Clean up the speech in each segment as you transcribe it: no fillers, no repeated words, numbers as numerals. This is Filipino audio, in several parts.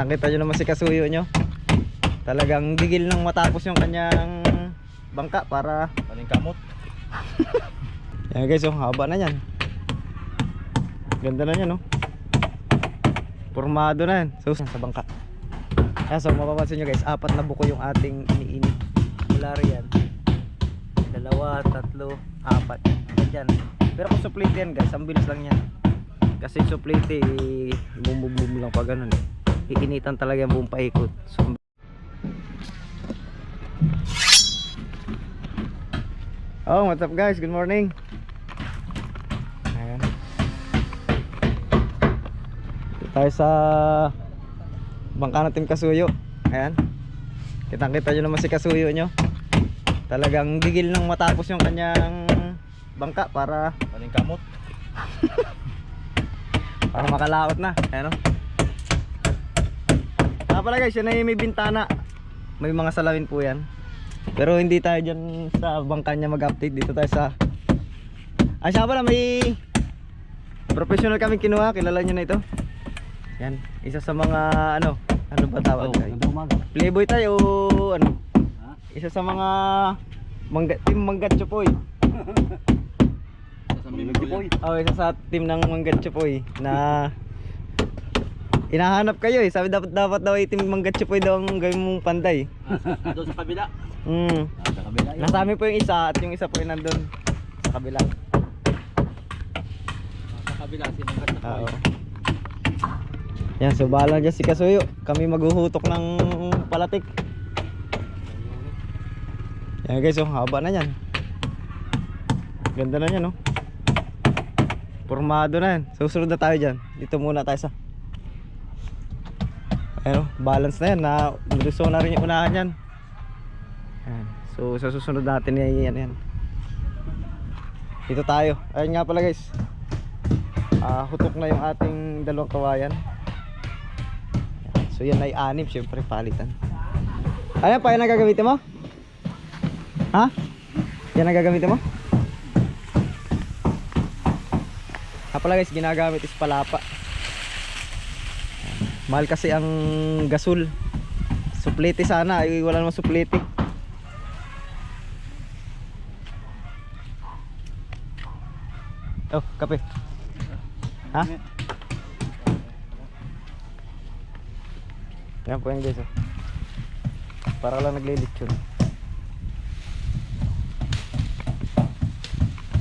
Nakita nyo naman si kasuyo nyo. Talagang gigil nang matapos yung kanyang bangka para Paningkamot. yan guys, oh, haba na yan. Ganda na yan, oh. Formado na yan. So sa bangka. Yan, so mapapansin nyo guys, 4 na buko yung ating iniinit. Mula riyan 2, 3, 4 dyan. Pero kung suplite yan guys, ang bilis lang yan. Kasi suplite bum lang pa ganun eh. Iinitan talaga yung buong paikot. So, oh, what's up guys? Good morning. Ayan. Dito tayo sa bangka ng Team Kasuyo. Ayan. Kitang-kita nyo naman si kasuyo nyo. Talagang gigil nang matapos yung kanyang bangka para Paningkamot. para makalaot na. Ayan, oh. Pala guys, yan ay may bintana. May mga salawin po yan. Pero hindi tayo dyan sa bangka niya mag-update. Dito tayo sa siya pala, may professional kami kinuha. Kilala nyo na ito. Yan, isa sa mga ano ba tawag guys? Playboy tayo o ano? Isa sa mga team Manggat Chupoy. Oh, isa sa team ng Manggat Chupoy na hinahanap kayo eh. Sabi dapat daw itim Manggat Chupoy daw ang gawin mong panday. Doon sa kabila. Sa kabila. Nasa amin po yung isa at yung isa po yung nandun sa kabila. Sa kabila si Manggat Chupoy. Oo. Yan, so bahala dyan si kasuyo. Kami maghuhutok ng palatik. Yan guys, oh, haba na yan. Ganda na yan, oh. Formado na yan. Susunod na tayo dyan. Dito muna tayo sa ayun, balance na yan. Niluso na rin yung unahan yan. Ayan. So sa susunod natin yan. Dito tayo. Ayun nga pala guys, hutok na yung ating dalawang kawayan. So yan ay 6, syempre palitan. Ayan pa, yan ang gagamitin mo? Ha? Yan ang gagamitin mo? Pala guys, ginagamit is palapa. Mahal kasi ang gasol. Suplete sana, ay wala namang suplete. Oh, kape. Ha? Yan po yan guys, oh. Para lang naglilitsyon.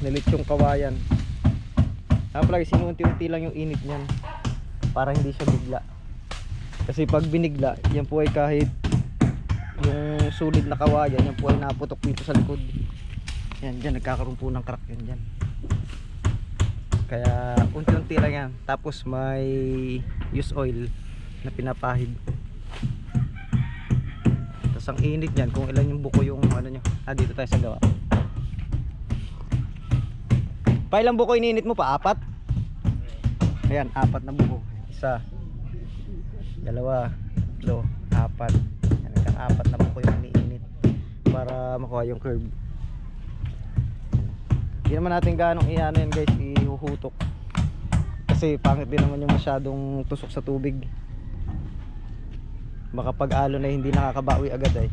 Nilitsyong kawayan. Pala guys, sinuunti-unti lang yung init niyan para hindi siya bigla. Kasi pag binigla, yan po ay kahit yung sulit na kawayan, yan po ay naputok dito sa likod. Yan, dyan nagkakaroon po ng crack yun dyan. Kaya unti-unti lang yan. Tapos may use oil na pinapahid. Tapos ang init yan, kung ilan yung buko yung ano nyo. Dito tayo sa gawa. Pa ilang buko ininit mo pa? 4? Ayan, 4 na buko. 1, 2, 3, 4. Yan, hanggang 4 na buko yung iniinit para makuha yung curve. Hindi naman natin ganong iano yan guys, ihuhutok. Kasi pangit din naman yung masyadong tusok sa tubig. Baka pag alo na hindi nakakabawi agad eh.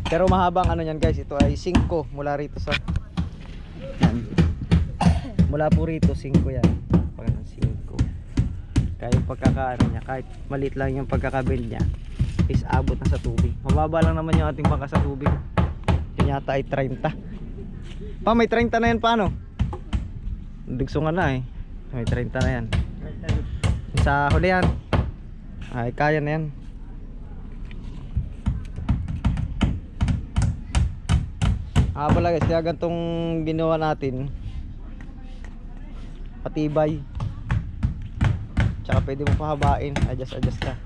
Pero mahabang ano yan guys, ito ay 5 mula rito sa yan. Mula po rito 5 yan. Pag 5. Kaya yung pagkakaano niya, kahit maliit lang yung pagkakabuild niya, is abot na sa tubig. Mababa lang naman yung ating bangka sa tubig. Yan yata ay 30. Pa may 30 na yan paano? Dugsungan na eh. May 30 na yan. Sa huli yan. Ay kaya na yan. Pala guys, kaya gantong ginawa natin patibay. Tsaka pwede mo pahabain, adjust ka.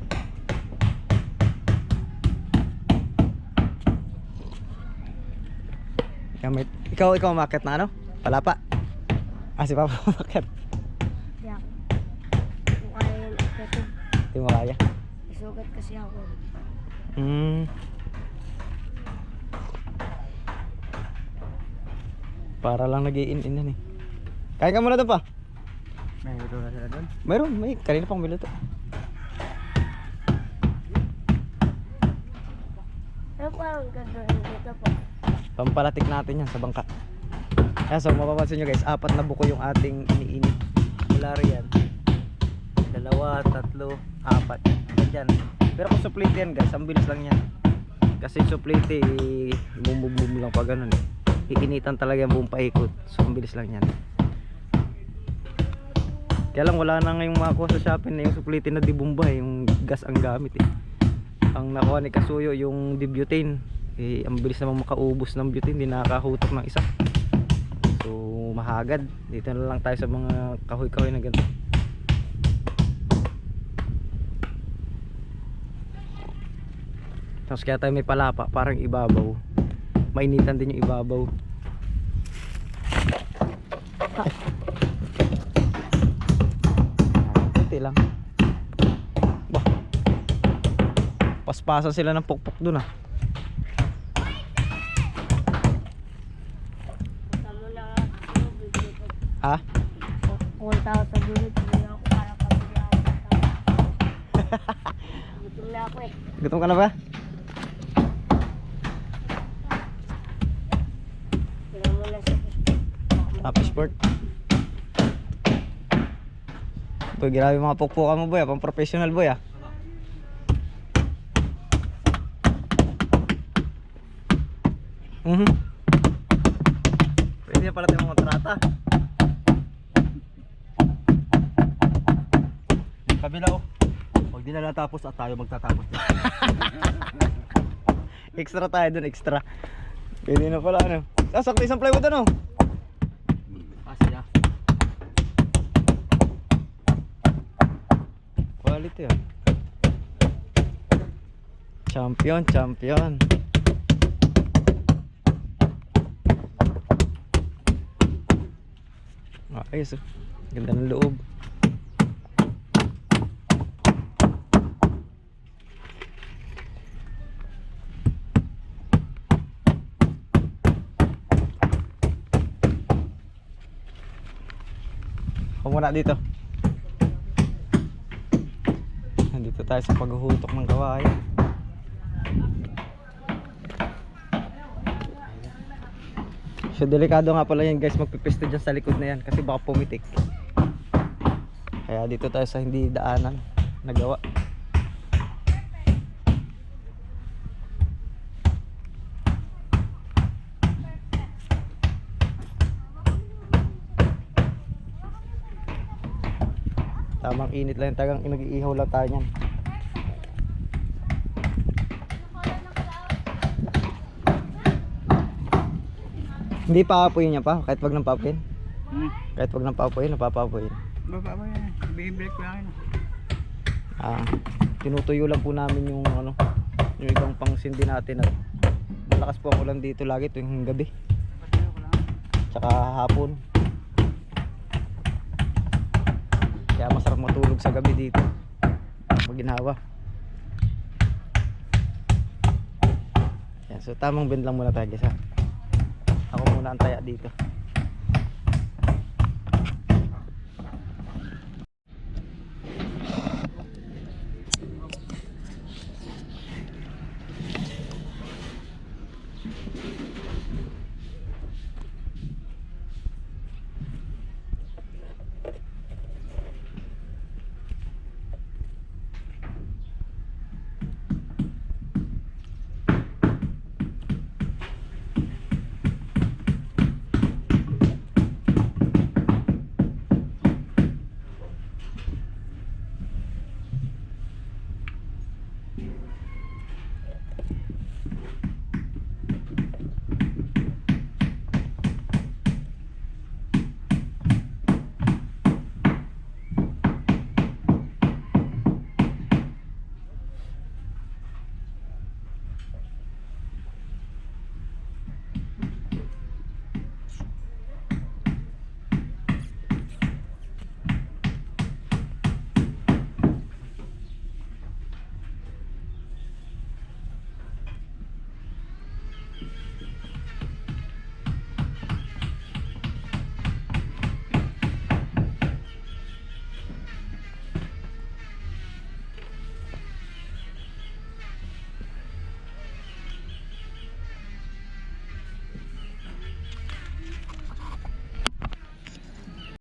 Ikaw umakyat na ano? Palapa? Si Papa umakyat. Yeah. Kaya ito. Hindi mo kaya? Isugat kasi ako. Para lang nag-i-in yan eh. Kain ka muna doon pa. May ito na sila doon. Meron, may kanina pang minuto. Ano parang gagawin dito po? Pampalatik natin yan sa bangka. Kaya so mapapansin nyo guys, 4 na buko yung ating iniinit. Mula riyan 2, 3, 4 Yan. Pero kung suplite yan guys, ang bilis lang yan. Kasi suplite bum lang pag ganun eh. Iinitan talaga yung buong paikot. So ang bilis lang yan. Kaya lang wala na ngayong makuha sa Shopee na yung suplite na dibumba eh. Yung gas ang gamit eh. Ang nakuha ni Kasuyo yung dibutane eh, ang bilis naman makaubos ng butane, hindi nakakahutok ng isa. So mahagad. Dito na lang tayo sa mga kahoy-kahoy na ganito. Tapos kaya tayo may palapa, parang ibabaw. Mainitan din yung ibabaw. Kunti lang. Bah, paspasan sila ng pukpok dun ah. Tama na nga. Ha? Pumunta ako sa dulo. Tumuli ako para pabili ako. Gutom na ako eh. Gutom ka na ba? Tingnan mo na sa Fishport. Boy, grabe mga pukpukan mo boy ah. Pang professional boy ah. Pwede na pala tayo mga kontrata. Kabila oh. Huwag din na natapos at tayo magtatapos. Extra tayo dun, extra. Pwede na pala ano. Sakto isang plywood ano. Kasi ah. Quality ah. Champion, champion. Ayos oh. Ganda ng loob. Ako muna dito. Nandito tayo sa paghuhutok ng kawayan. So delikado nga pala yan guys, magpipisto dyan sa likod na yan kasi baka pumitik. Kaya dito tayo sa hindi daanan nagawa. Tamang init lang, tagang nag-iihaw lang tayo niyan. Hindi paapoy niya pa, kahit wag nang paapoyin. Kahit wag nang paapoyin, napapaapoyin. Baba mo yan. Bibreak lang. Tinutuyo lang po namin yung ano, yung ibang pangsindi natin at malakas po ang ulan dito lagi tuwing gabi. Tsaka hapon. Kaya masarap matulog sa gabi dito. Maginawa. Yan, so tamang bend lang muna tayo guys ha. Ako muna ang taya dito.